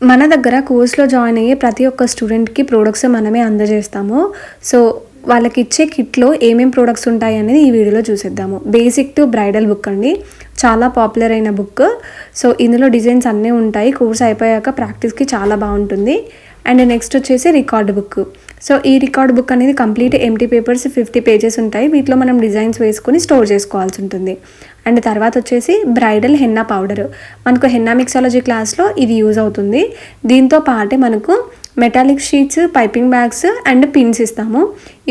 మన దగ్గర కోర్స్‌లో జాయిన్ అయ్యే ప్రతి ఒక్క స్టూడెంట్‌కి ప్రొడక్ట్స్ మనమే అందజేస్తాము. సో, వాళ్ళకిచ్చే కిట్‌లో ఏమేం ప్రొడక్ట్స్ ఉంటాయనేది ఈ వీడియోలో చూసేద్దాము. బేసిక్ టు బ్రైడల్ బుక్ అండి. చాలా పాపులర్ అయిన బుక్. సో, ఇందులో డిజైన్స్ అన్నీ ఉంటాయి. కోర్స్ అయిపోయాక ప్రాక్టీస్‌కి చాలా బావుంటుంది. అండ్ నెక్స్ట్ వచ్చేసి రికార్డ్ బుక్. సో, ఈ రికార్డ్ బుక్ అనేది కంప్లీట్ ఎంప్టీ పేపర్స్ 50 పేజెస్ ఉంటాయి. వీటిలో మనం డిజైన్స్ వేసుకొని స్టోర్ చేసుకోవాల్సి ఉంటుంది. అండ్ తర్వాత వచ్చేసి బ్రైడల్ హెన్నా పౌడర్. మనకు హెన్నా మిక్సాలజీ క్లాస్లో ఇది యూజ్ అవుతుంది. దీంతో పాటే మనకు metallic sheets, piping bags and pins ఇస్తాము.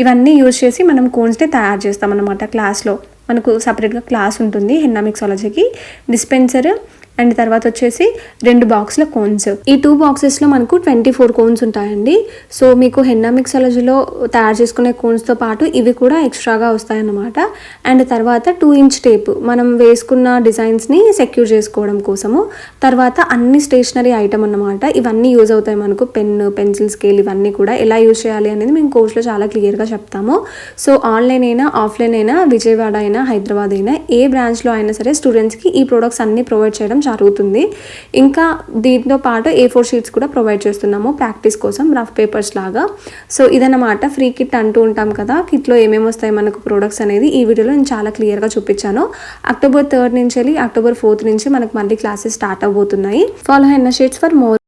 ఇవన్నీ యూజ్ చేసి మనం కోన్స్ని తయారు చేస్తాం అన్నమాట క్లాస్లో. మనకు సపరేట్గా క్లాస్ ఉంటుంది హెన్నా మిక్సాలజీకి. డిస్పెన్సర్ అండ్ తర్వాత వచ్చేసి 2 బాక్సుల కోన్స్. ఈ 2 బాక్సెస్లో మనకు 24 కోన్స్ ఉంటాయండి. సో మీకు హెన్నా మిక్సాలజీలో తయారు చేసుకునే కోన్స్తో పాటు ఇవి కూడా ఎక్స్ట్రాగా వస్తాయన్నమాట. అండ్ తర్వాత 2 ఇంచ్ టేప్ మనం వేసుకున్న డిజైన్స్ని సెక్యూర్ చేసుకోవడం కోసము. తర్వాత అన్ని స్టేషనరీ ఐటమ్ అన్నమాట. ఇవన్నీ యూజ్ అవుతాయి మనకు. పెన్, పెన్సిల్, స్కేల్ ఇవన్నీ కూడా ఎలా యూజ్ చేయాలి అనేది మేము కోర్స్లో చాలా క్లియర్గా చెప్తాము. సో ఆన్లైన్ అయినా, ఆఫ్లైన్ అయినా, విజయవాడ అయినా, హైదరాబాద్ అయినా, ఏ బ్రాంచ్లో అయినా సరే స్టూడెంట్స్కి ఈ ప్రొడక్ట్స్ అన్నీ ప్రొవైడ్ చేయడం జరుగుతుంది. ఇంకా దీంతో పాటు A4 షీట్స్ కూడా ప్రొవైడ్ చేస్తున్నాము ప్రాక్టీస్ కోసం, రఫ్ పేపర్స్ లాగా. సో ఇదన్నమాట ఫ్రీ కిట్ అంటూ ఉంటాం కదా. కిట్లో ఏమేమి వస్తాయి మనకు ప్రొడక్ట్స్ అనేది ఈ వీడియోలో నేను చాలా క్లియర్గా చూపించాను. అక్టోబర్ 3rd నుంచి వెళ్ళి అక్టోబర్ 4th నుంచి మనకు మళ్ళీ క్లాసెస్ స్టార్ట్ అవబోతున్నాయి. Follow henna sheets for more